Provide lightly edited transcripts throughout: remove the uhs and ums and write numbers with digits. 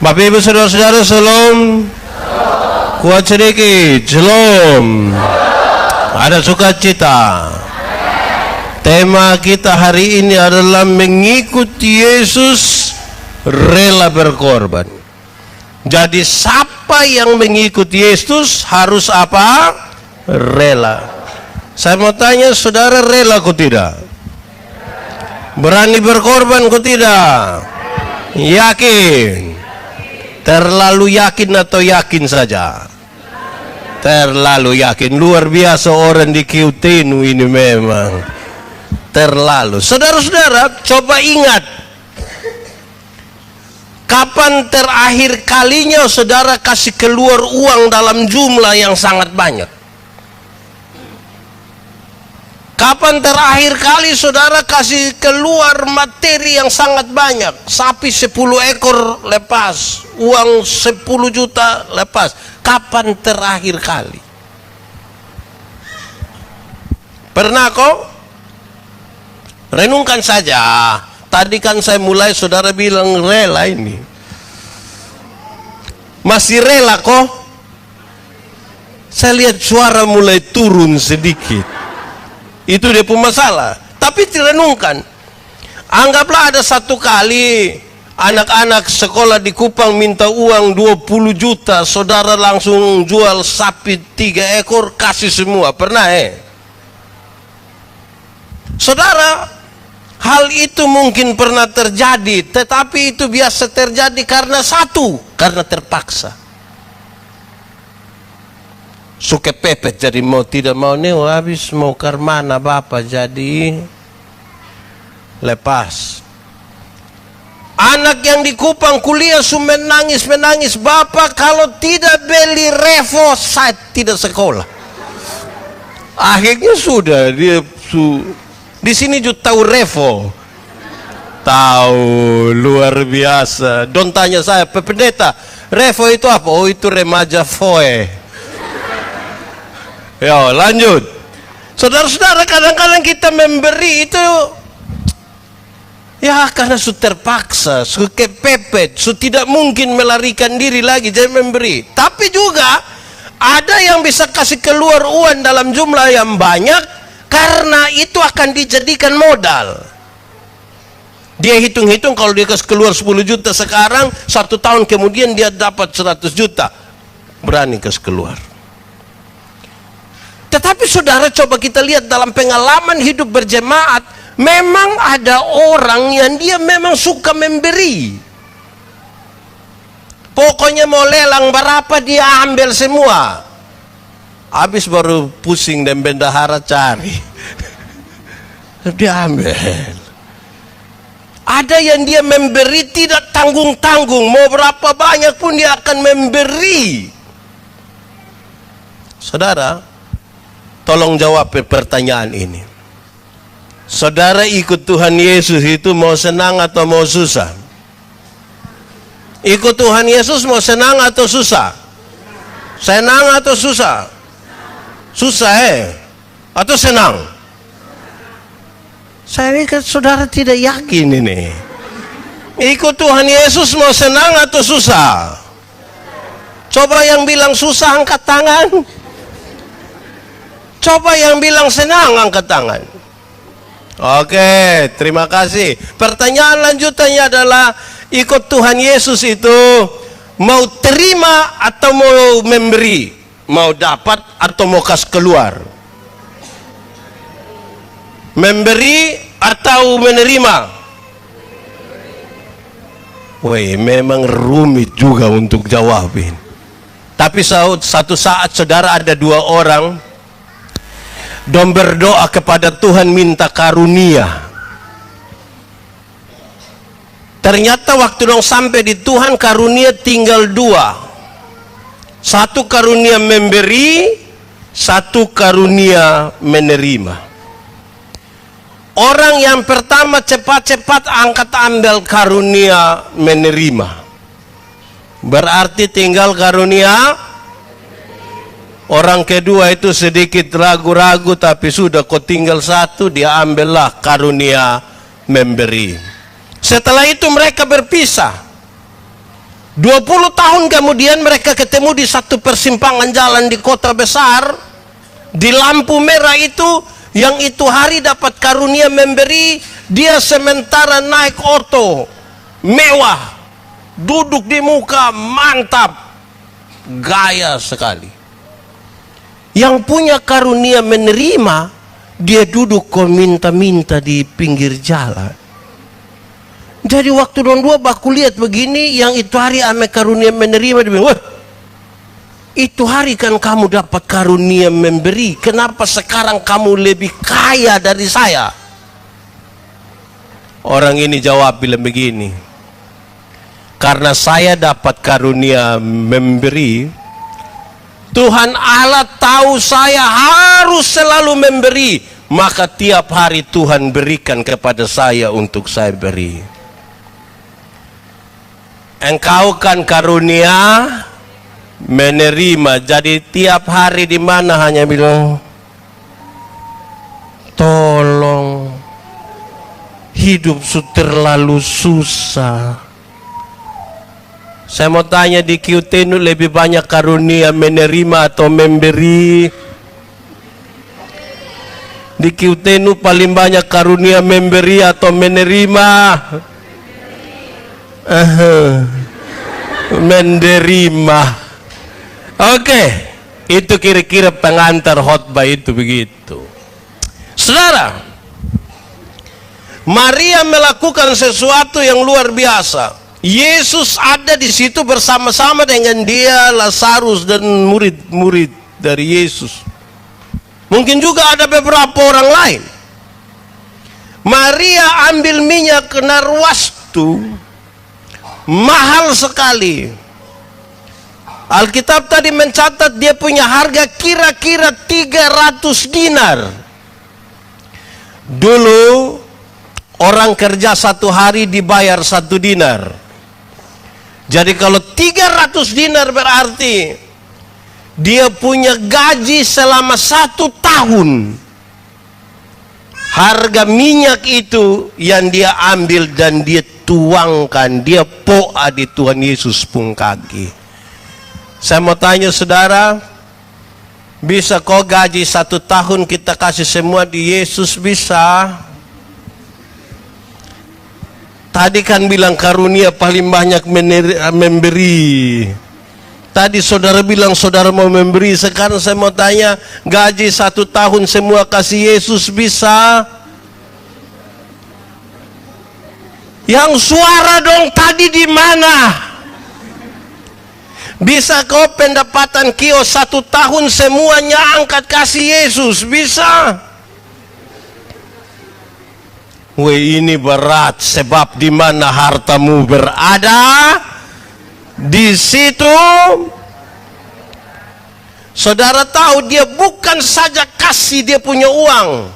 Bapak Ibu Saudara-saudara, shalom. Kuat sedikit, shalom. Ada sukacita. Tema kita hari ini adalah mengikuti Yesus rela berkorban. Jadi siapa yang mengikuti Yesus harus apa? Rela. Saya mau tanya, saudara rela kok tidak? Berani berkorban kok tidak? Yakin? Terlalu yakin atau yakin saja? Terlalu yakin. Luar biasa orang di Kiutenu ini memang. Terlalu. Saudara-saudara, coba ingat. Kapan terakhir kalinya saudara kasih keluar uang dalam jumlah yang sangat banyak? Kapan terakhir kali saudara kasih keluar materi yang sangat banyak? Sapi 10 ekor lepas, uang 10 juta lepas. Kapan terakhir kali? Pernah kok? Renungkan saja. Tadi kan saya mulai saudara bilang rela ini. Masih rela kok? Saya lihat suara mulai turun sedikit. Itu dia pun masalah. Tapi direnungkan. Anggaplah ada satu kali anak-anak sekolah di Kupang minta uang 20 juta. Saudara langsung jual sapi 3 ekor kasih semua. Pernah Saudara, hal itu mungkin pernah terjadi. Tetapi itu biasa terjadi karena satu. Karena terpaksa. Suka pepet jadi mau tidak mau neo habis mau karmana bapak jadi lepas. Anak yang di Kupang kuliah menangis bapak kalau tidak beli revo saya tidak sekolah. Akhirnya sudah dia di sini juga tahu revo. Tahu, luar biasa. Don't tanya saya, Pak Pendeta, revo itu apa? Oh itu remaja foe. Ya, lanjut. Saudara-saudara, kadang-kadang kita memberi itu ya karena sudah terpaksa, sudah kepepet, sudah tidak mungkin melarikan diri lagi jadi memberi. Tapi juga ada yang bisa kasih keluar uang dalam jumlah yang banyak karena itu akan dijadikan modal. Dia hitung-hitung kalau dia kasih keluar 10 juta sekarang, 1 tahun kemudian dia dapat 100 juta. Berani kasih keluar. Tetapi saudara, coba kita lihat dalam pengalaman hidup berjemaat, memang ada orang yang dia memang suka memberi. Pokoknya mau lelang berapa dia ambil semua. Habis baru pusing dan bendahara cari. Dia ambil. Ada yang dia memberi tidak tanggung-tanggung, mau berapa banyak pun dia akan memberi. Saudara, tolong jawab pertanyaan ini. Saudara ikut Tuhan Yesus itu mau senang atau mau susah? Ikut Tuhan Yesus mau senang atau susah? Senang atau susah? Susah atau senang? Saya ini kan saudara tidak yakin ini. Ikut Tuhan Yesus mau senang atau susah? Coba yang bilang susah angkat tangan. Coba yang bilang senang angkat tangan. Oke, terima kasih. Pertanyaan lanjutannya adalah, ikut Tuhan Yesus itu mau terima atau mau memberi? Mau dapat atau mau kasih keluar? Memberi atau menerima? Woi, memang rumit juga untuk jawabin. Tapi satu saat saudara ada 2 orang dan berdoa kepada Tuhan minta karunia. Ternyata waktu dong sampai di Tuhan, karunia tinggal 2. Satu karunia memberi, satu karunia menerima. Orang yang pertama cepat-cepat angkat ambil karunia menerima. Berarti tinggal karunia. Orang kedua itu sedikit ragu-ragu, tapi sudah kok tinggal satu, dia ambillah karunia memberi. Setelah itu mereka berpisah. 20 tahun kemudian mereka ketemu di satu persimpangan jalan di kota besar. Di lampu merah itu, yang itu hari dapat karunia memberi, dia sementara naik oto mewah, duduk di muka, mantap, gaya sekali. Yang punya karunia menerima, dia duduk kok minta-minta di pinggir jalan. Jadi waktu dong dua baku lihat begini, yang itu hari ame karunia menerima, dia bilang, wah, itu hari kan kamu dapat karunia memberi, kenapa sekarang kamu lebih kaya dari saya? Orang ini jawab bilang begini, karena saya dapat karunia memberi, Tuhan Allah tahu saya harus selalu memberi, maka tiap hari Tuhan berikan kepada saya untuk saya beri. Engkau kan karunia menerima, jadi tiap hari di mana hanya bilang, tolong, hidup terlalu susah. Saya mau tanya, di QTNU lebih banyak karunia menerima atau memberi? Di QTNU paling banyak karunia memberi atau menerima? Menerima. Oke, itu kira-kira pengantar khotbah itu begitu. Saudara, Maria melakukan sesuatu yang luar biasa. Yesus ada di situ bersama-sama dengan dia, Lazarus dan murid-murid dari Yesus. Mungkin juga ada beberapa orang lain. Maria ambil minyak narwastu, mahal sekali. Alkitab tadi mencatat dia punya harga kira-kira 300 dinar. Dulu orang kerja satu hari dibayar 1 dinar. Jadi kalau 300 dinar berarti dia punya gaji selama 1 tahun. Harga minyak itu yang dia ambil dan dia tuangkan, dia poa di Tuhan Yesus pun kaki. Saya mau tanya saudara, bisa kau gaji 1 tahun kita kasih semua di Yesus? Bisa? Tadi kan bilang karunia paling banyak memberi. Tadi saudara bilang saudara mau memberi. Sekarang saya mau tanya, gaji 1 tahun semua kasih Yesus bisa? Yang suara dong tadi di mana? Bisa kau pendapatan kios 1 tahun semuanya angkat kasih Yesus? Bisa? Weh, ini berat, sebab di mana hartamu berada, di situ. Saudara tahu dia bukan saja kasih dia punya uang,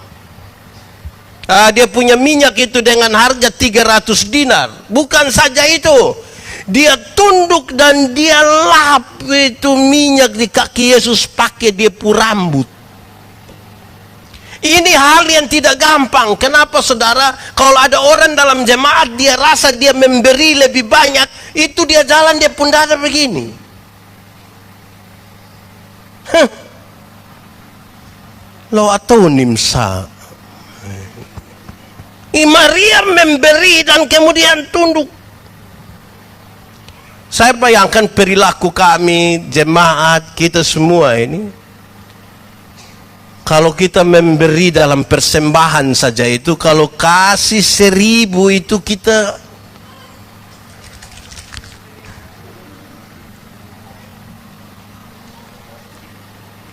dia punya minyak itu dengan harga 300 dinar. Bukan saja itu, dia tunduk dan dia lap itu minyak di kaki Yesus pakai dia pu rambut. Ini hal yang tidak gampang. Kenapa saudara? Kalau ada orang dalam jemaat dia rasa dia memberi lebih banyak, itu dia jalan dia pun dada begini. Lo atau nimsa. Maria memberi dan kemudian tunduk. Saya bayangkan perilaku kami jemaat kita semua ini. Kalau kita memberi dalam persembahan saja itu, kalau kasih 1000 itu kita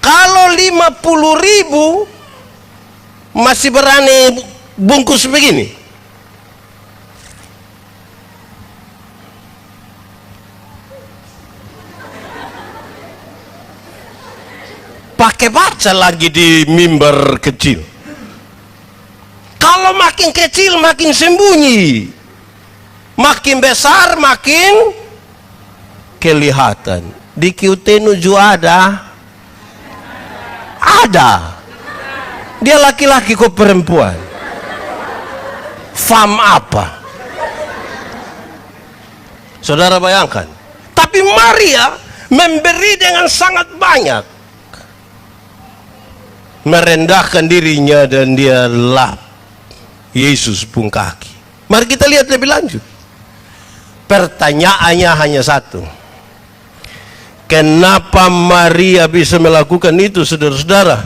kalau 50.000 masih berani bungkus begini. Pakai baca lagi di mimbar kecil. Kalau makin kecil makin sembunyi, makin besar makin kelihatan. Di QTNU juga ada. Dia laki-laki kok perempuan? Fam apa? Saudara bayangkan, Tetapi Maria memberi dengan sangat banyak, merendahkan dirinya, dan dia lap Yesus pun kaki. Mari kita lihat lebih lanjut. Pertanyaannya hanya satu. Kenapa Maria bisa melakukan itu, saudara-saudara?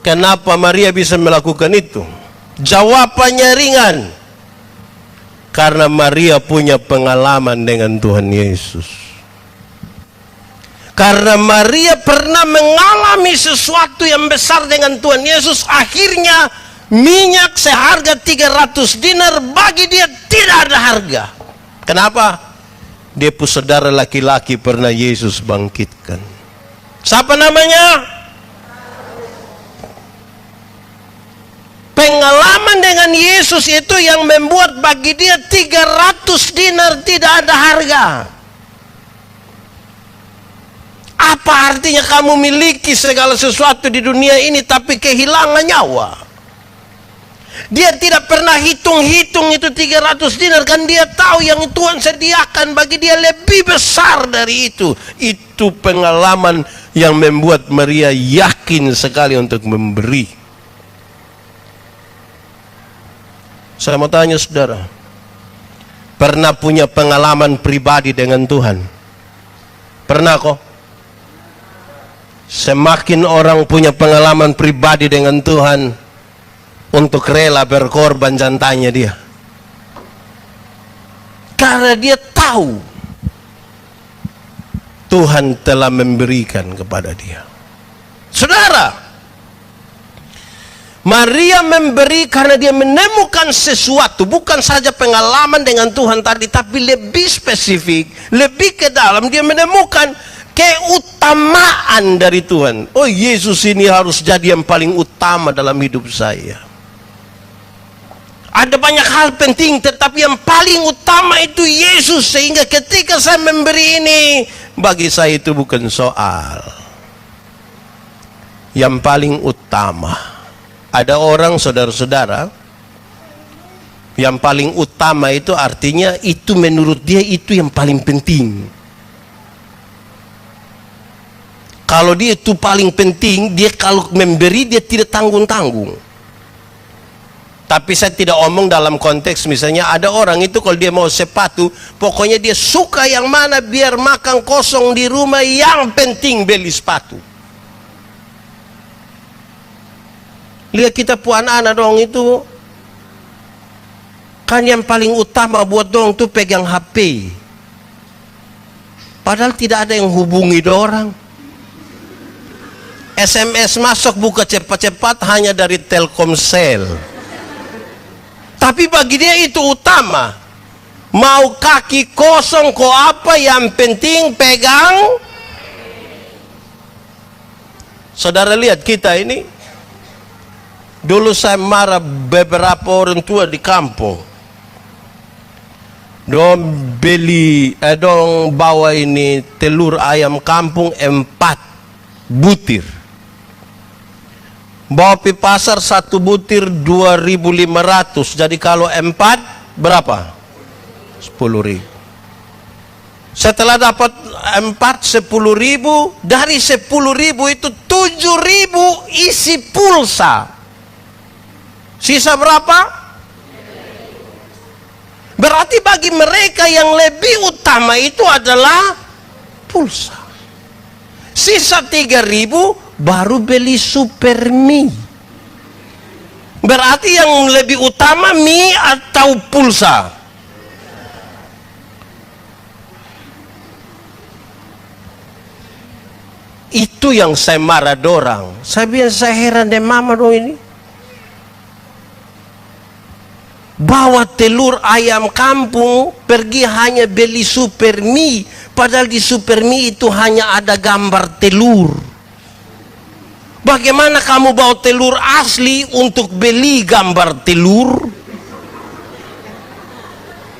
Kenapa Maria bisa melakukan itu? Jawabannya ringan. Karena Maria punya pengalaman dengan Tuhan Yesus. Karena Maria pernah mengalami sesuatu yang besar dengan Tuhan Yesus, akhirnya minyak seharga 300 dinar bagi dia tidak ada harga. Kenapa? Dia pun saudara laki-laki pernah Yesus bangkitkan. Siapa namanya? Pengalaman dengan Yesus itu yang membuat bagi dia 300 dinar tidak ada harga. Apa artinya kamu miliki segala sesuatu di dunia ini tapi kehilangan nyawa? Dia tidak pernah hitung-hitung itu 300 dinar, kan dia tahu yang Tuhan sediakan bagi dia lebih besar dari itu. Itu pengalaman yang membuat Maria yakin sekali untuk memberi. Saya mau tanya saudara, pernah punya pengalaman pribadi dengan Tuhan? Pernah kok? Semakin orang punya pengalaman pribadi dengan Tuhan, untuk rela berkorban, jangan tanya dia. Karena dia tahu Tuhan telah memberikan kepada dia. Saudara, Maria memberi karena dia menemukan sesuatu, bukan saja pengalaman dengan Tuhan tadi, tapi lebih spesifik, lebih ke dalam. Dia menemukan keutamaan dari Tuhan. Oh, Yesus ini harus jadi yang paling utama dalam hidup saya. Ada banyak hal penting, tetapi yang paling utama itu Yesus. Sehingga ketika saya memberi ini, bagi saya itu bukan soal. Yang paling utama. Ada orang, saudara-saudara, yang paling utama itu artinya itu menurut dia itu yang paling penting. Kalau dia itu paling penting, dia kalau memberi dia tidak tanggung-tanggung. Tapi saya tidak omong dalam konteks misalnya ada orang itu kalau dia mau sepatu, pokoknya dia suka yang mana biar makan kosong di rumah, yang penting beli sepatu. Lihat kita puan anak dong itu, kan yang paling utama buat dong tuh pegang HP. Padahal tidak ada yang hubungi orang. SMS masuk buka cepat-cepat hanya dari Telkomsel. Tapi bagi dia itu utama. Mau kaki kosong kok apa, yang penting pegang. Saudara lihat kita ini. Dulu saya marah beberapa orang tua di kampung. Dong beli, dong bawa ini telur ayam kampung 4 butir. Bawa pi pasar 1 butir 2.500. Jadi kalau 4 berapa? 10.000. Setelah dapat 4 10.000, dari 10.000 itu 7.000 isi pulsa. Sisa berapa? Berarti bagi mereka yang lebih utama itu adalah pulsa. Sisa 3.000 baru beli super mie. Berarti yang lebih utama mie atau pulsa? Itu yang saya marah dorang. Saya biasa heran deh mama dong ini. Bawa telur ayam kampung, pergi hanya beli super mie. Padahal di super mie itu hanya ada gambar telur. Bagaimana kamu bawa telur asli untuk beli gambar telur?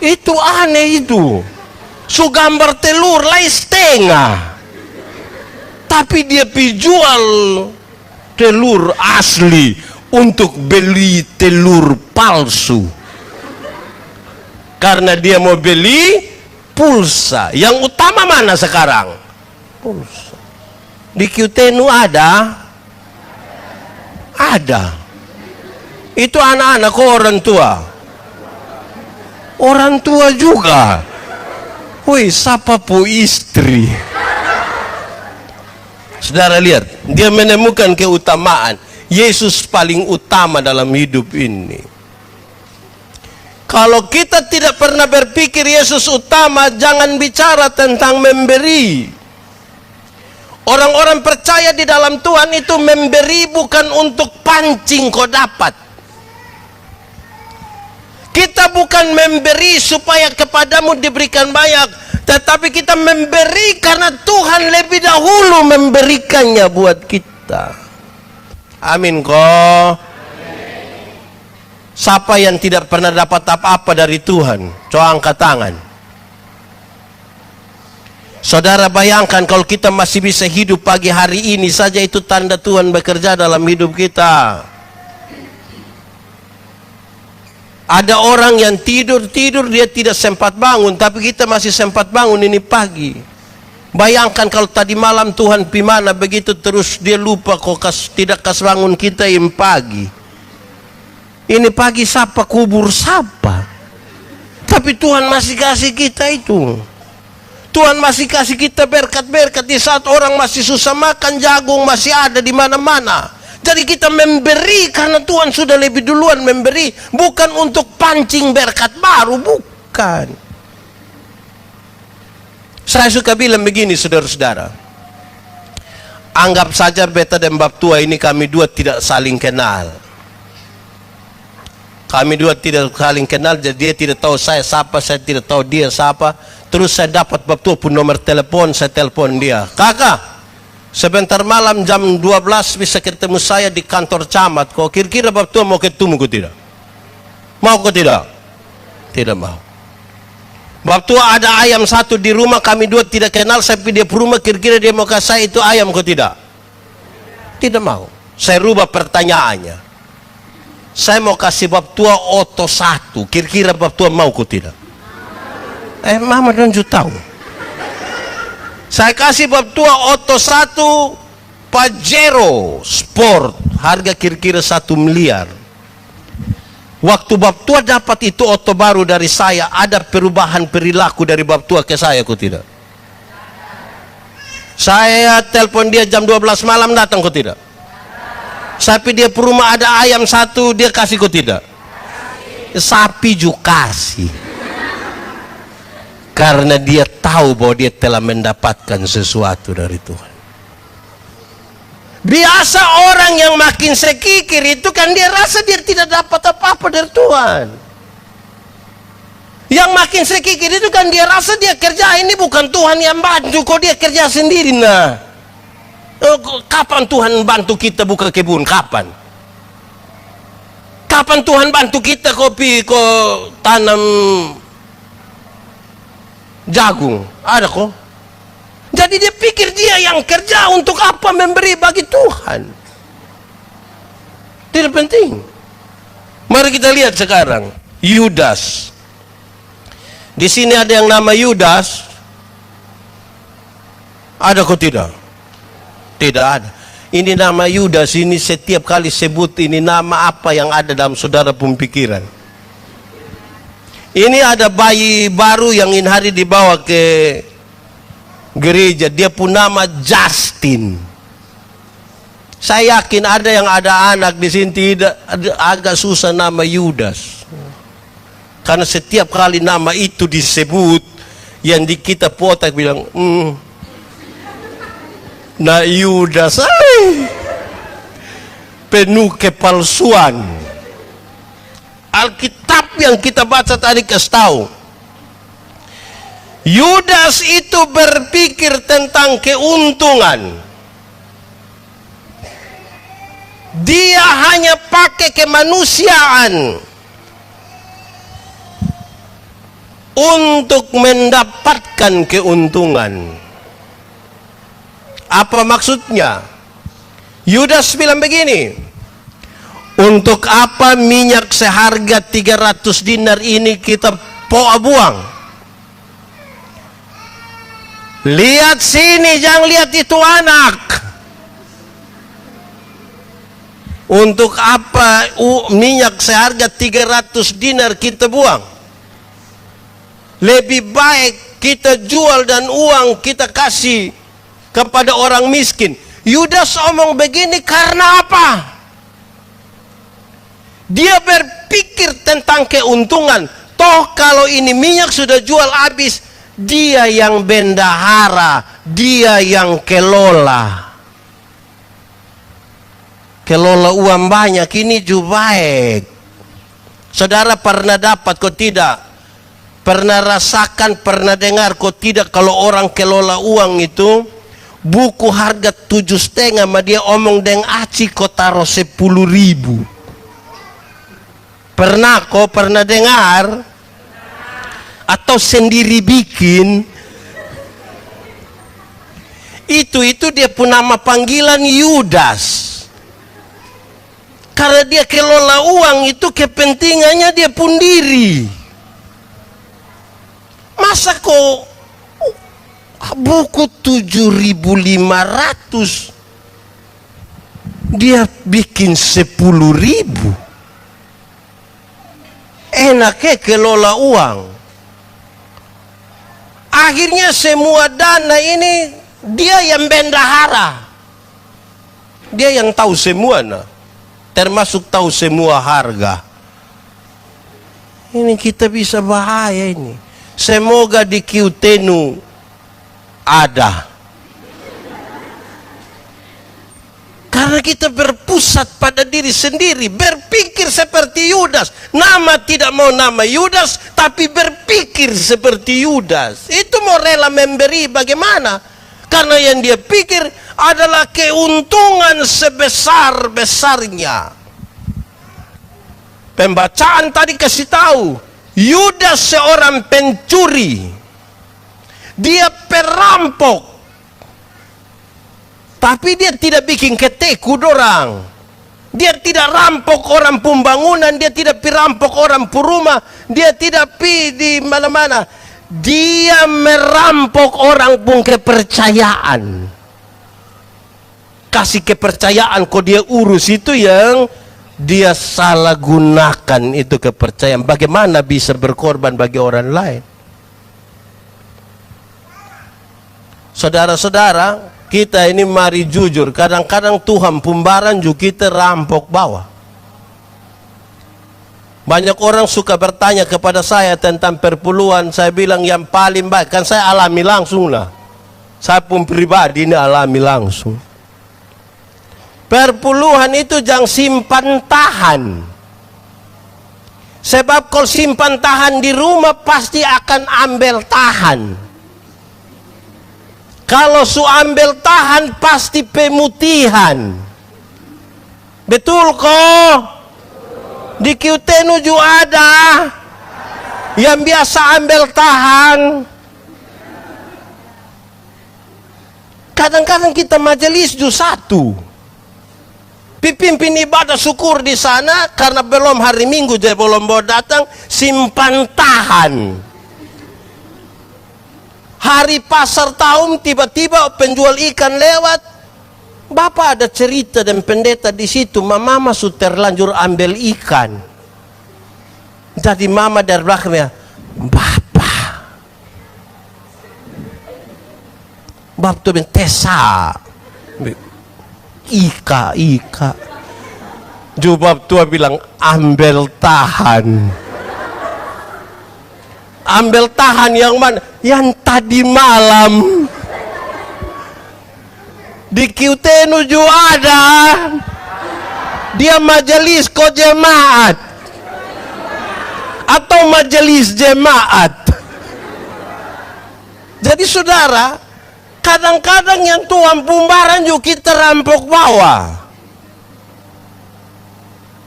Itu aneh itu. So gambar telur lain setengah. Tapi dia jual telur asli untuk beli telur palsu. Karena dia mau beli pulsa. Yang utama mana sekarang? Pulsa. Di QTNU ada? Ada. Itu anak-anak kok orang tua? Orang tua juga. Woi, siapa po istri? Saudara lihat, dia menemukan keutamaan. Yesus paling utama dalam hidup ini. Kalau kita tidak pernah berpikir Yesus utama, jangan bicara tentang memberi. Orang-orang percaya di dalam Tuhan itu memberi bukan untuk pancing kau dapat. Kita bukan memberi supaya kepadamu diberikan banyak, tetapi kita memberi karena Tuhan lebih dahulu memberikannya buat kita. Amin kok. Siapa yang tidak pernah dapat apa-apa dari Tuhan? Coba angkat tangan. Saudara bayangkan kalau kita masih bisa hidup pagi hari ini saja, itu tanda Tuhan bekerja dalam hidup kita. Ada orang yang tidur dia tidak sempat bangun, tapi kita masih sempat bangun ini pagi. Bayangkan kalau tadi malam Tuhan pimana begitu terus dia lupa kok tidak kasih bangun kita yang pagi. Ini pagi siapa kubur siapa? Tapi Tuhan masih kasih kita itu. Tuhan masih kasih kita berkat-berkat di saat orang masih susah makan, jagung masih ada di mana-mana. Jadi kita memberi karena Tuhan sudah lebih duluan memberi, bukan untuk pancing berkat baru, bukan. Saya suka bilang begini, saudara-saudara. Anggap saja beta dan bab tua ini kami dua tidak saling kenal. Kami dua tidak saling kenal, jadi dia tidak tahu saya siapa, saya tidak tahu dia siapa. Terus saya dapat bab tua pun nomor telepon, saya telepon dia. Kakak, sebentar malam jam 12 bisa ketemu saya di kantor camat. Kok kira-kira bab tua mau ketemu kok tidak? Mau kok tidak? Tidak mau. Bab tua ada ayam satu di rumah, kami dua tidak kenal, saya pergi dia ke rumah, kira-kira dia mau kasih saya itu ayam kok tidak? Tidak mau. Saya rubah pertanyaannya. Saya mau kasih bab tua oto satu, kira-kira bab tua mau kok tidak? Mama dan tahu. Saya kasih bab tua oto satu Pajero Sport, harga kira-kira 1 miliar. Waktu bab tua dapat itu oto baru dari saya, ada perubahan perilaku dari bab tua ke saya kok tidak? Saya telepon dia jam 12 malam, datang kok tidak? Sapi dia per rumah ada ayam satu, dia kasih kok tidak? Sapi juga kasih. Karena dia tahu bahwa dia telah mendapatkan sesuatu dari Tuhan. Biasa orang yang makin sekikir itu kan dia rasa dia tidak dapat apa-apa dari Tuhan. Yang makin sekikir itu kan dia rasa dia kerja ini bukan Tuhan yang bantu, kok dia kerja sendiri. Nah, kapan Tuhan bantu kita buka kebun? Kapan? Kapan Tuhan bantu kita kopi kok tanam jagung? Ada kok. Jadi dia pikir dia yang kerja, untuk apa memberi bagi Tuhan? Tidak penting. Mari kita lihat sekarang Yudas. Di sini ada yang nama Yudas. Ada kok tidak? Tidak ada. Ini nama Yudas ini setiap kali sebut ini nama apa yang ada dalam saudara pemikiran. Ini ada bayi baru yang ini hari dibawa ke gereja, dia pun nama Justin. Saya yakin ada yang ada anak di sini tidak agak susah nama Yudas. Karena setiap kali nama itu disebut, yang di kita potak bilang, nah Yudas, penuh kepalsuan. Alkitab yang kita baca tadi kasih tahu, Yudas itu berpikir tentang keuntungan. Dia hanya pakai kemanusiaan untuk mendapatkan keuntungan. Apa maksudnya? Yudas bilang begini, untuk apa minyak seharga 300 dinar ini kita buang? Lihat sini, jangan lihat itu anak. Untuk apa minyak seharga 300 dinar kita buang? Lebih baik kita jual dan uang kita kasih kepada orang miskin. Yudas omong begini karena apa? Dia berpikir tentang keuntungan. Toh kalau ini minyak sudah jual habis, dia yang bendahara, dia yang kelola. Kelola uang banyak ini juga baik. Saudara pernah dapat kok tidak? Pernah rasakan, pernah dengar kok tidak, kalau orang kelola uang itu buku harga 7,5 ma dia omong deng aci kok taruh 10.000. Pernah kok pernah dengar? Atau sendiri bikin? Itu dia pun nama panggilan Yudas. Karena dia kelola uang itu kepentingannya dia pun diri. Masa kok buku 7.500 dia bikin 10.000? Enaknya kelola uang. Akhirnya semua dana ini dia yang bendahara. Dia yang tahu semua, termasuk tahu semua harga. Ini kita bisa bahaya ini. Semoga di Kiutenu ada. Karena kita berpusat pada diri sendiri, berpikir seperti Yudas. Nama tidak mau nama Yudas, tapi berpikir seperti Yudas. Itu mau rela memberi bagaimana? Karena yang dia pikir adalah keuntungan sebesar-besarnya. Pembacaan tadi kasih tahu, Yudas seorang pencuri. Dia perampok. Tapi dia tidak bikin keteku dorang. Dia tidak rampok orang pembangunan, dia tidak pirampok orang purumah, dia tidak pi di mana-mana. Dia merampok orang pun kepercayaan. Kasih kepercayaan kok dia urus itu yang dia salah gunakan itu kepercayaan. Bagaimana bisa berkorban bagi orang lain? Saudara-saudara, kita ini mari jujur, kadang-kadang Tuhan pembaran juga kita rampok bawah. Banyak orang suka bertanya kepada saya tentang perpuluhan. Saya bilang yang paling baik, kan saya alami langsung lah. Saya pun pribadi ini alami langsung. Perpuluhan itu jangan simpan tahan. Sebab kalau simpan tahan di rumah pasti akan ambil tahan. Kalau su ambil tahan pasti pemutihan. Betul kok? Di Kiutenu juga ada yang biasa ambil tahan. Kadang-kadang kita majelis juga satu. Pimpin ibadah syukur di sana karena belum hari Minggu jadi belum mau datang, simpan tahan. Hari pasar tahun tiba-tiba penjual ikan lewat. Bapak ada cerita dan pendeta di situ, mama sudah terlanjur ambil ikan. Jadi mama dari belakangnya, Bapak tuh bilang tesa. Ika. Jubab tua bilang ambil tahan. Ambil tahan yang mana? Yang tadi malam di Kiutenu juga ada. Dia majelis kok jemaat atau majelis jemaat. Jadi saudara, kadang-kadang yang Tuhan pembaran juga kita rampok bawah.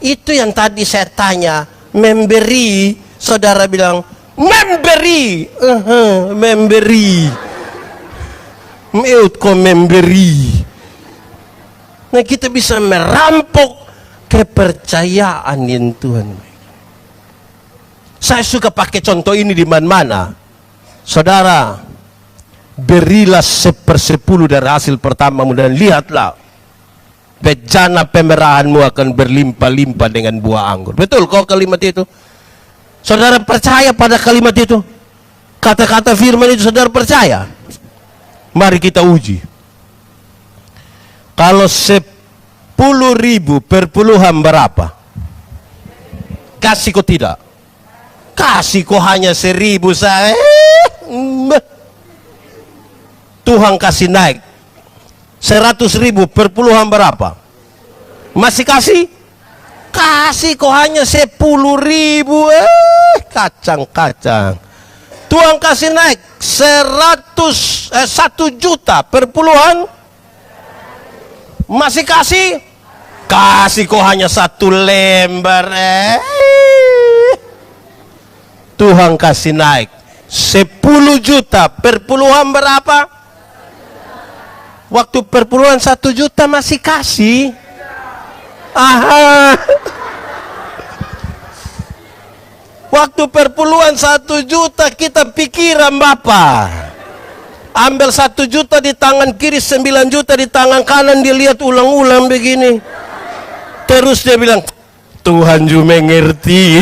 Itu yang tadi saya tanya, memberi, saudara bilang memberi, meut kok memberi. Nah kita bisa merampok kepercayaan yang Tuhan. Saya suka pakai contoh ini di mana-mana. Saudara, berilah 1/10 dari hasil pertamamu dan lihatlah, bejana pemerahanmu akan berlimpah-limpah dengan buah anggur. Betul kok kalimat itu? Saudara percaya pada kalimat itu? Kata-kata firman itu saudara percaya? Mari kita uji. Kalau 10.000 per puluhan berapa? Kasih kok tidak? Kasih kok hanya 1.000 saya. Tuhan kasih naik 100.000 per puluhan berapa? Masih kasih? Kasih kok hanya 10.000. Kacang-kacang. Tuhan kasih naik 1 juta per puluhan. Masih kasih? Kasih kok hanya 1 lembar. Tuhan kasih naik 10 juta per puluhan berapa? Waktu perpuluhan 1 juta masih kasih. Aha. Waktu perpuluhan 1 juta kita pikiran Bapak. Ambil 1 juta di tangan kiri, 9 juta di tangan kanan, dia lihat ulang-ulang begini. Terus dia bilang, Tuhan juga mengerti.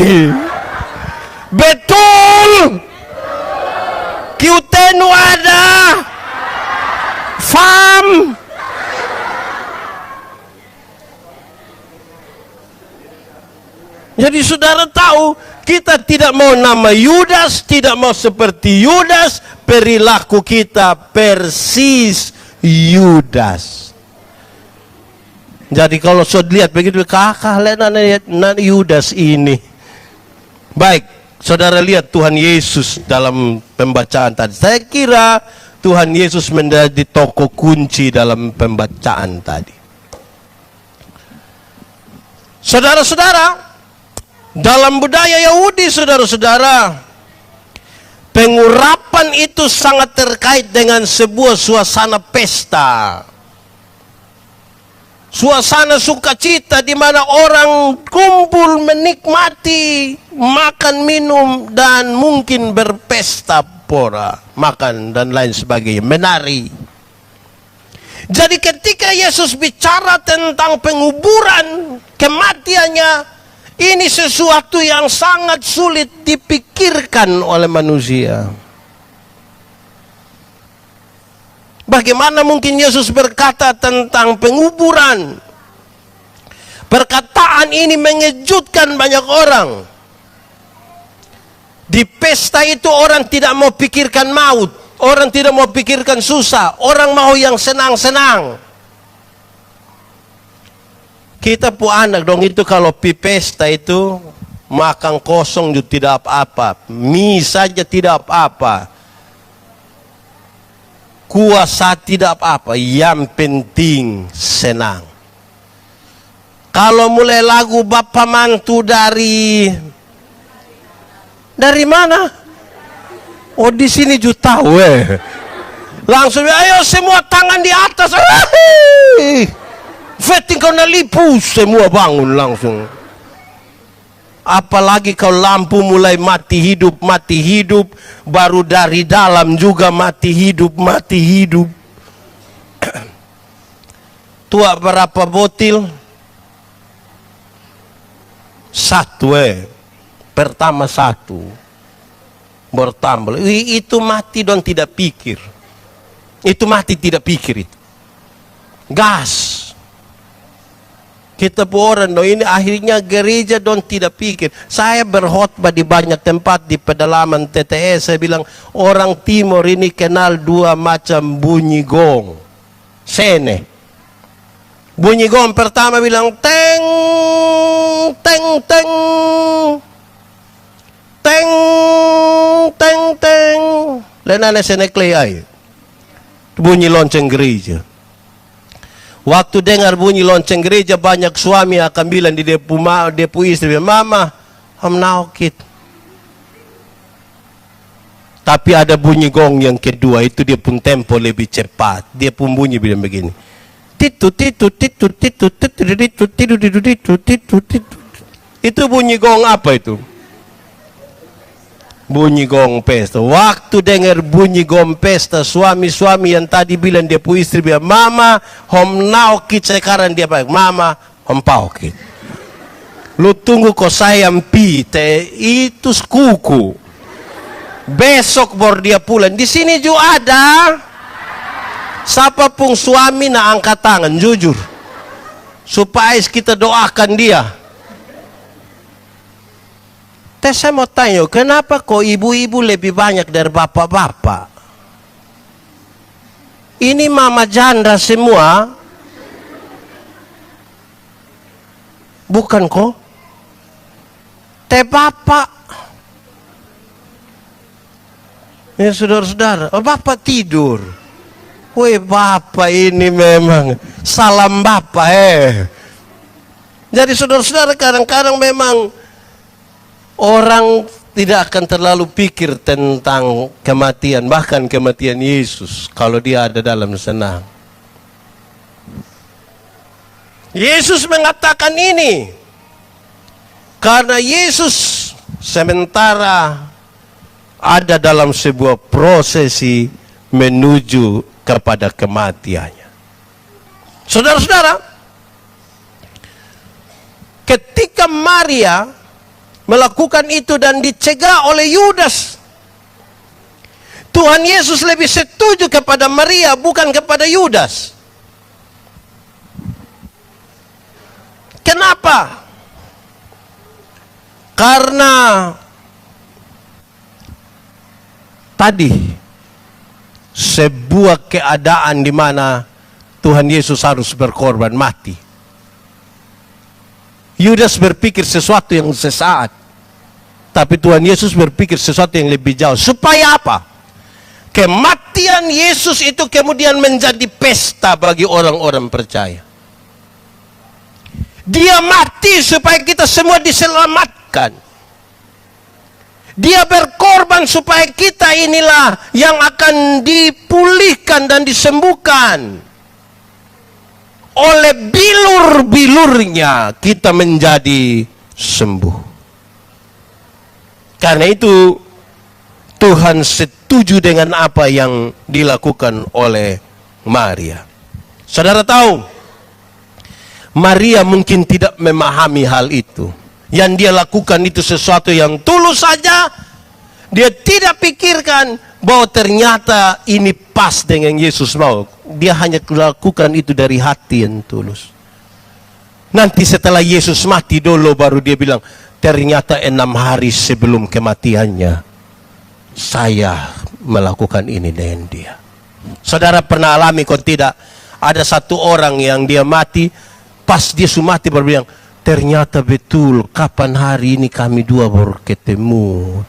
Betul. Kiutenu ada. Fam. Jadi saudara tahu, kita tidak mau nama Yudas, tidak mau seperti Yudas, perilaku kita persis Yudas. Jadi kalau saudara lihat begitu, kakak lihat Yudas ini. Baik, saudara lihat Tuhan Yesus dalam pembacaan tadi. Saya kira Tuhan Yesus menjadi tokoh kunci dalam pembacaan tadi. Saudara-saudara, dalam budaya Yahudi, saudara-saudara, pengurapan itu sangat terkait dengan sebuah suasana pesta. Suasana sukacita di mana orang kumpul menikmati, makan, minum, dan mungkin berpesta pora, makan dan lain sebagainya, menari. Jadi ketika Yesus bicara tentang penguburan, kematiannya, ini sesuatu yang sangat sulit dipikirkan oleh manusia. Bagaimana mungkin Yesus berkata tentang penguburan? Perkataan ini mengejutkan banyak orang. Di pesta itu orang tidak mau pikirkan maut, orang tidak mau pikirkan susah, orang mau yang senang-senang. Kita pu anak dong itu kalau pi pesta itu makan kosong juga tidak apa-apa, mie saja tidak apa-apa, kuasa tidak apa-apa, yang penting senang. Kalau mulai lagu Bapak Mantu dari mana? Oh di sini juga tahu langsung ayo semua tangan di atas. Feting kau nalipu, semua bangun langsung. Apalagi kalau lampu mulai mati hidup, baru dari dalam juga mati hidup. Tua berapa botil? 1 pertama 1 bertambah. Itu mati don tidak pikir. Itu mati tidak pikir itu. Gas. Kita orang ini akhirnya gereja don tidak pikir. Saya berkhotbah di banyak tempat di pedalaman TTS. Saya bilang orang Timur ini kenal 2 macam bunyi gong. Sene. Bunyi gong pertama bilang teng teng teng teng teng teng. Lenane sene klei. Bunyi lonceng gereja. Waktu dengar bunyi lonceng gereja, banyak suami akan bilang di dia pu istri, Mama, I'm naukit. Tapi ada bunyi gong yang kedua, itu dia pun tempo lebih cepat. Dia pun bunyi bilang begini. Itu bunyi gong apa itu? bunyi gong pesta. Waktu dengar bunyi gong pesta, suami-suami yang tadi bilang dia pu istri bilang, mama hom naukit, sekarang dia bilang, mama hom paukit. Lu tunggu kok sayang pite itu kuku. Besok baru dia pulang. Di sini juga ada. Siapapun suami na angkat tangan jujur, supaya kita doakan dia. Saya mau tanya, kenapa kok ibu-ibu lebih banyak dari bapak-bapak? Ini mama janda semua, bukan kok? Teh bapak, ya saudara-saudara, bapak tidur. Woi bapak ini memang salam bapak Jadi saudara-saudara, kadang-kadang memang orang tidak akan terlalu pikir tentang kematian, bahkan kematian Yesus kalau dia ada dalam senang. Yesus mengatakan ini karena Yesus sementara ada dalam sebuah prosesi menuju kepada kematiannya. Saudara-saudara, ketika Maria melakukan itu dan dicegah oleh Yudas, Tuhan Yesus lebih setuju kepada Maria bukan kepada Yudas. Kenapa? Karena tadi sebuah keadaan di mana Tuhan Yesus harus berkorban mati. Yudas berpikir sesuatu yang sesaat, tapi Tuhan Yesus berpikir sesuatu yang lebih jauh. Supaya apa? Kematian Yesus itu kemudian menjadi pesta bagi orang-orang percaya. Dia mati supaya kita semua diselamatkan. Dia berkorban supaya kita inilah yang akan dipulihkan dan disembuhkan. Oleh bilur-bilurnya kita menjadi sembuh. Karena itu Tuhan setuju dengan apa yang dilakukan oleh Maria. Saudara tahu, Maria mungkin tidak memahami hal itu. Yang dia lakukan itu sesuatu yang tulus saja. Dia tidak pikirkan bahwa ternyata ini pas dengan Yesus mau. Dia hanya lakukan itu dari hati yang tulus. Nanti setelah Yesus mati dulu baru dia bilang, ternyata 6 hari sebelum kematiannya saya melakukan ini dengan dia. Saudara pernah alami kok tidak? Ada satu orang yang dia mati, pas dia sudah mati baru bilang, ternyata betul kapan hari ini kami dua baru ketemu.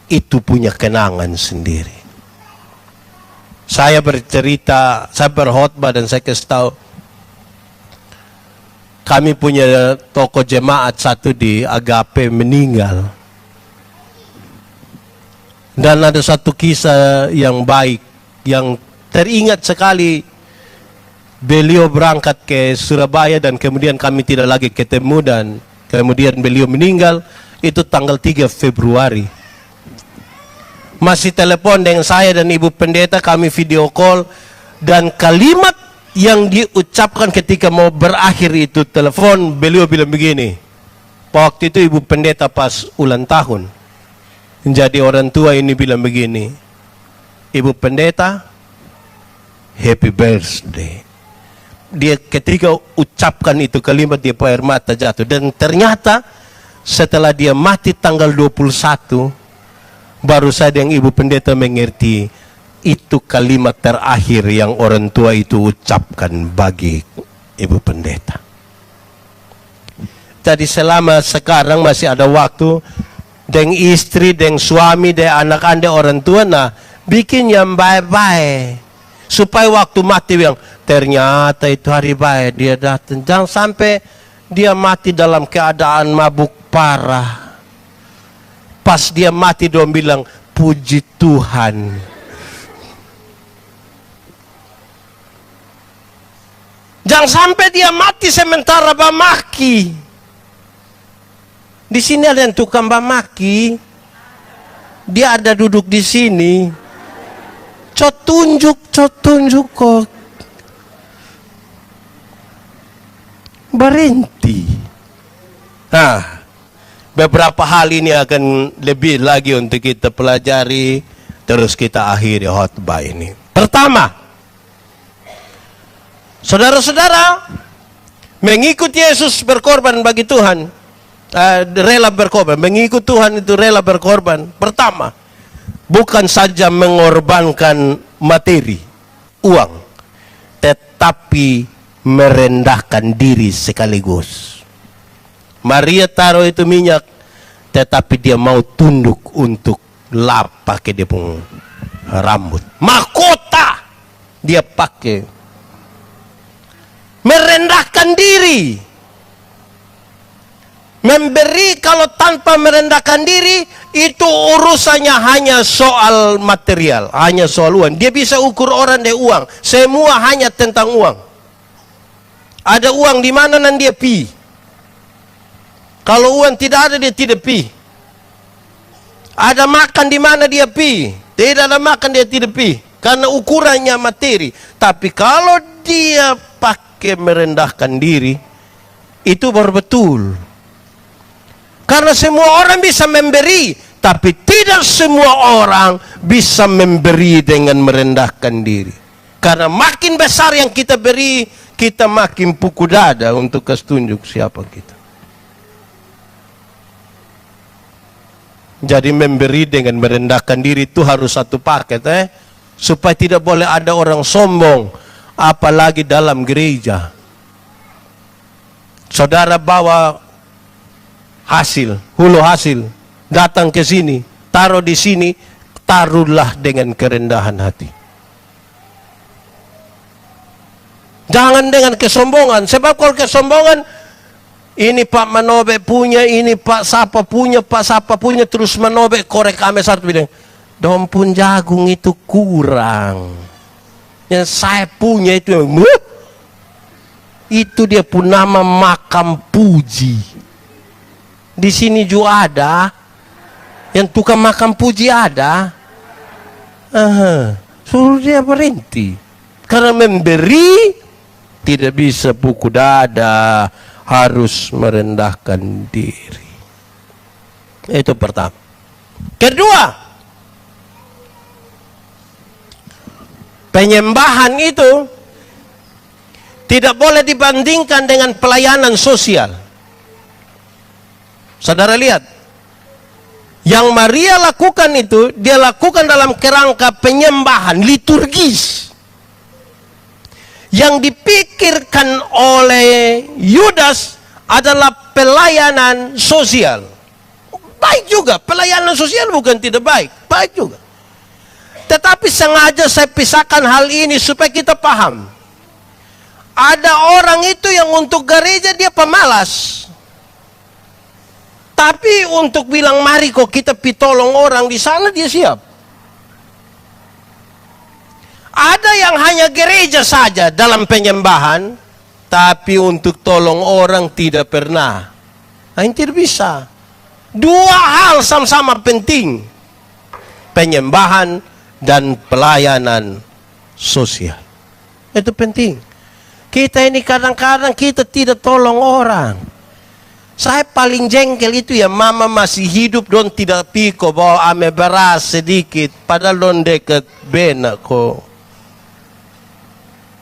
Itu punya kenangan sendiri. Saya bercerita, saya berkhotbah dan saya kasih tahu, kami punya tokoh jemaat satu di Agape meninggal. Dan ada satu kisah yang baik, yang teringat sekali. Beliau berangkat ke Surabaya dan kemudian kami tidak lagi ketemu dan kemudian beliau meninggal. Itu tanggal 3 Februari. Masih telepon dengan saya dan Ibu Pendeta, kami video call. Dan kalimat yang diucapkan ketika mau berakhir itu telepon, beliau bilang begini. Waktu itu Ibu Pendeta pas ulang tahun. Jadi orang tua ini bilang begini, Ibu Pendeta, happy birthday. Dia ketika ucapkan itu kalimat dia air mata jatuh. Dan ternyata setelah dia mati tanggal 21, baru saja yang Ibu Pendeta mengerti itu kalimat terakhir yang orang tua itu ucapkan bagi Ibu Pendeta. Jadi selama sekarang masih ada waktu dengan istri, dengan suami, dengan anak-anak orang tua, nah bikin yang baik-baik. Supaya waktu mati bilang, ternyata itu hari baik dia datang. Jangan sampai dia mati dalam keadaan mabuk parah. Pas dia mati dia bilang, puji Tuhan. Jangan sampai dia mati sementara bamaki. Di sini ada yang tukang maki. Dia ada duduk di sini. Tunjuk kok. Berhenti. Nah, beberapa hal ini akan lebih lagi untuk kita pelajari. Terus kita akhiri khotbah ini. Pertama, saudara-saudara, mengikut Yesus berkorban bagi Tuhan, rela berkorban. Mengikut Tuhan itu rela berkorban. Pertama, bukan saja mengorbankan materi, uang, tetapi merendahkan diri sekaligus. Maria taruh itu minyak, tetapi dia mau tunduk untuk lap pakai dia pun rambut. Mahkota dia pakai. Merendahkan diri. Memberi kalau tanpa merendahkan diri, itu urusannya hanya soal material, hanya soal uang. Dia bisa ukur orang dari uang. Semua hanya tentang uang. Ada uang di mana dan dia pi. Kalau uang tidak ada, dia tidak pi. Ada makan di mana dia pi. Tidak ada makan, dia tidak pi. Karena ukurannya materi. Tapi kalau dia pakai merendahkan diri, itu baru betul. Karena semua orang bisa memberi, tapi tidak semua orang bisa memberi dengan merendahkan diri. Karena makin besar yang kita beri, kita makin pukul dada untuk kasih tunjuk siapa kita. Jadi memberi dengan merendahkan diri itu harus satu paket, supaya tidak boleh ada orang sombong, apalagi dalam gereja. Saudara bawa hasil, hulu hasil, datang ke sini, taruh di sini, taruhlah dengan kerendahan hati. Jangan dengan kesombongan, sebab kalau kesombongan, ini Pak Manobe punya, ini Pak Sapa punya, Pak Sapa punya, terus Manobe korek kami satu bilang, dompun jagung itu kurang. Yang saya punya itu dia pun nama makam puji. Di sini juga ada, yang tukang makam puji ada. Suruh dia berhenti. Karena memberi tidak bisa pukul dada, harus merendahkan diri. Itu pertama. Kedua, penyembahan itu tidak boleh dibandingkan dengan pelayanan sosial. Saudara lihat, yang Maria lakukan itu, dia lakukan dalam kerangka penyembahan liturgis. Yang dipikirkan oleh Yudas adalah pelayanan sosial. Baik juga, pelayanan sosial bukan tidak baik, baik juga. Tetapi sengaja saya pisahkan hal ini supaya kita paham. Ada orang itu yang untuk gereja dia pemalas. Tapi untuk bilang mari kok kita pitolong orang di sana dia siap. Ada yang hanya gereja saja dalam penyembahan, tapi untuk tolong orang tidak pernah. Nah, ini tidak bisa. Dua hal sama-sama penting. Penyembahan dan pelayanan sosial. Itu penting. Kita ini kadang-kadang kita tidak tolong orang. Saya paling jengkel itu ya, mama masih hidup don tidak piko bawa ame beras sedikit, padahal don dekat benak kok.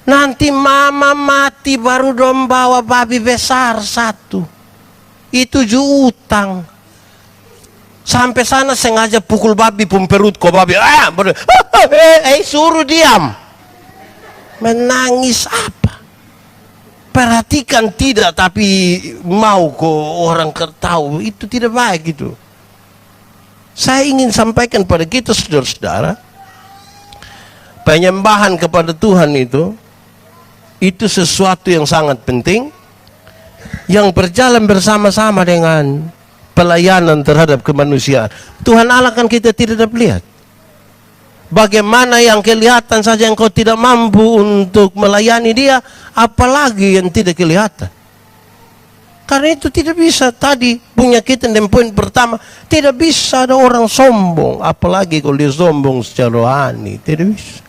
Nanti mama mati baru dong bawa babi besar satu. Itu ju utang. Sampai sana sengaja pukul babi pun perut kok babi. Suruh diam. Menangis apa? Perhatikan tidak, tapi mau kok orang tahu. Itu tidak baik itu. Saya ingin sampaikan pada kita saudara-saudara, penyembahan kepada Tuhan itu sesuatu yang sangat penting, yang berjalan bersama-sama dengan pelayanan terhadap kemanusiaan. Tuhan Allah kan kita tidak dapat lihat. Bagaimana yang kelihatan saja engkau tidak mampu untuk melayani dia, apalagi yang tidak kelihatan. Karena itu tidak bisa, tadi punya kita dan poin pertama, tidak bisa ada orang sombong, apalagi kalau dia sombong secara rohani, tidak bisa.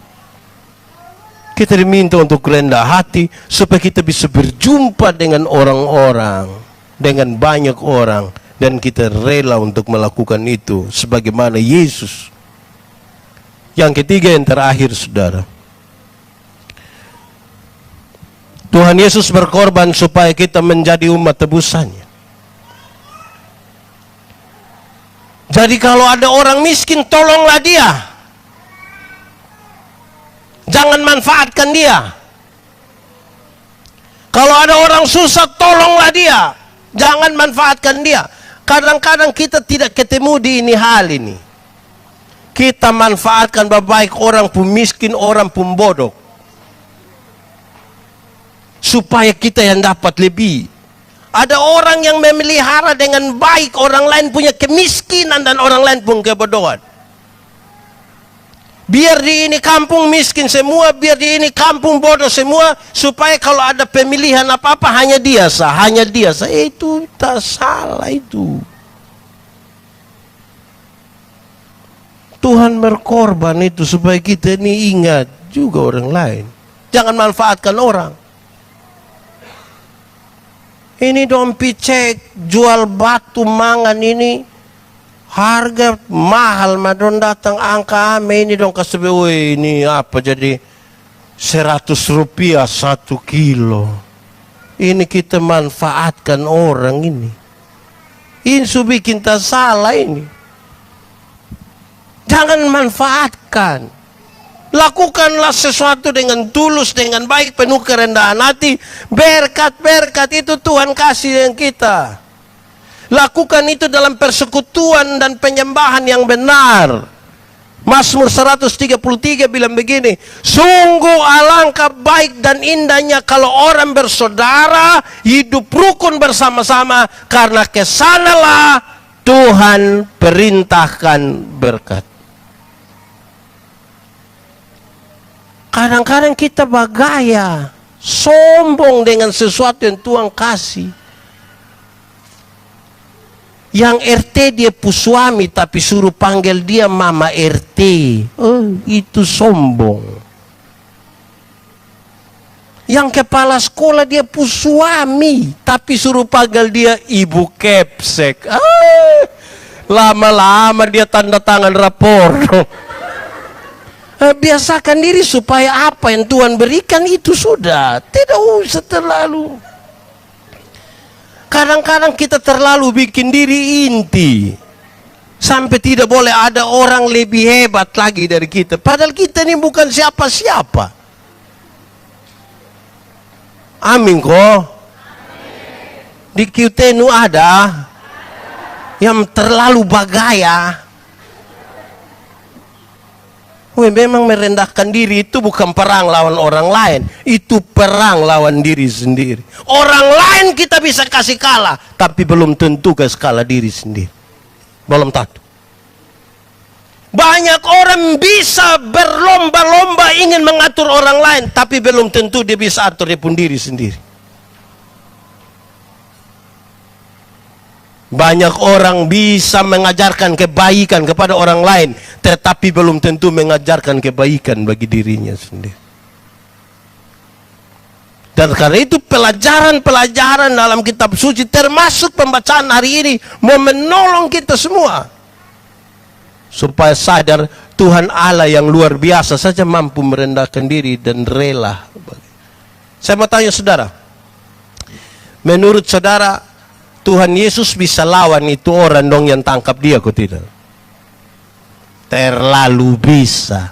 Kita diminta untuk rendah hati supaya kita bisa berjumpa dengan orang-orang, dengan banyak orang, dan kita rela untuk melakukan itu sebagaimana Yesus. Yang ketiga, yang terakhir, saudara, Tuhan Yesus berkorban supaya kita menjadi umat tebusannya. Jadi kalau ada orang miskin, tolonglah dia. Jangan manfaatkan dia. Kalau ada orang susah, tolonglah dia. Jangan manfaatkan dia. Kadang-kadang kita tidak ketemu di ini hal ini. Kita manfaatkan baik orang pun miskin, orang pun bodoh, supaya kita yang dapat lebih. Ada orang yang memelihara dengan baik orang lain punya kemiskinan dan orang lain pun kebodohan. Biar di ini kampung miskin semua, biar di ini kampung bodoh semua, supaya kalau ada pemilihan apa-apa hanya dia sah, hanya dia sah. Itu tak salah itu. Tuhan berkorban itu supaya kita ini ingat juga orang lain. Jangan manfaatkan orang. Ini dong picek jual batu mangan ini harga mahal, madon datang angka ame ini dong kasih, woi ini apa jadi 100 rupiah 1 kilo. Ini kita manfaatkan orang ini. Ini bikin tak salah ini. Jangan manfaatkan. Lakukanlah sesuatu dengan tulus, dengan baik, penuh kerendahan hati. Berkat-berkat itu Tuhan kasih yang kita. Lakukan itu dalam persekutuan dan penyembahan yang benar. Mazmur 133 bilang begini, sungguh alangkah baik dan indahnya kalau orang bersaudara hidup rukun bersama-sama, karena kesanalah Tuhan perintahkan berkat. Kadang-kadang kita bergaya, sombong dengan sesuatu yang Tuhan kasih. Yang RT dia suami tapi suruh panggil dia mama RT. Oh, itu sombong. Yang kepala sekolah dia suami tapi suruh panggil dia ibu kepsek. Lama-lama dia tanda tangan rapor. Biasakan diri supaya apa yang Tuhan berikan itu sudah, tidak usah terlalu. Kadang-kadang kita terlalu bikin diri inti, sampai tidak boleh ada orang lebih hebat lagi dari kita, padahal kita ini bukan siapa-siapa. Amin kok. Di QTNU ada yang terlalu bagaya. Memang merendahkan diri itu bukan perang lawan orang lain, itu perang lawan diri sendiri. Orang lain kita bisa kasih kalah, tapi belum tentu kasih kalah diri sendiri. Belum tentu. Banyak orang bisa berlomba-lomba ingin mengatur orang lain, tapi belum tentu dia bisa atur dia pun diri sendiri. Banyak orang bisa mengajarkan kebaikan kepada orang lain, tetapi belum tentu mengajarkan kebaikan bagi dirinya sendiri. Dan karena itu pelajaran-pelajaran dalam kitab suci, termasuk pembacaan hari ini, mau menolong kita semua supaya sadar Tuhan Allah yang luar biasa saja mampu merendahkan diri dan rela. Saya mau tanya saudara, menurut saudara Tuhan Yesus bisa lawan itu orang dong yang tangkap dia, kok tidak? Terlalu bisa.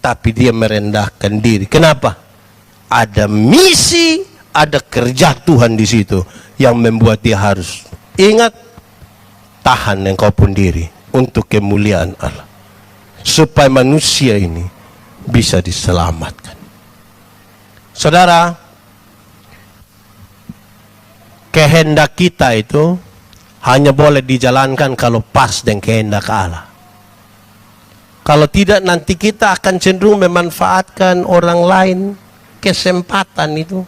Tapi dia merendahkan diri. Kenapa? Ada misi, ada kerja Tuhan di situ yang membuat dia harus ingat, tahan engkau pun diri untuk kemuliaan Allah, supaya manusia ini bisa diselamatkan. Saudara, kehendak kita itu hanya boleh dijalankan kalau pas dengan kehendak Allah. Kalau tidak, nanti kita akan cenderung memanfaatkan orang lain kesempatan itu.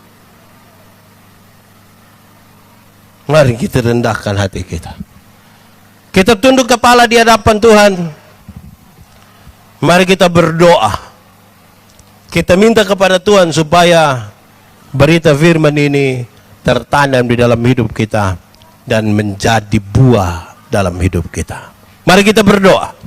Mari kita rendahkan hati kita. Kita tunduk kepala di hadapan Tuhan. Mari kita berdoa. Kita minta kepada Tuhan supaya berita firman ini tertanam di dalam hidup kita dan menjadi buah dalam hidup kita. Mari kita berdoa.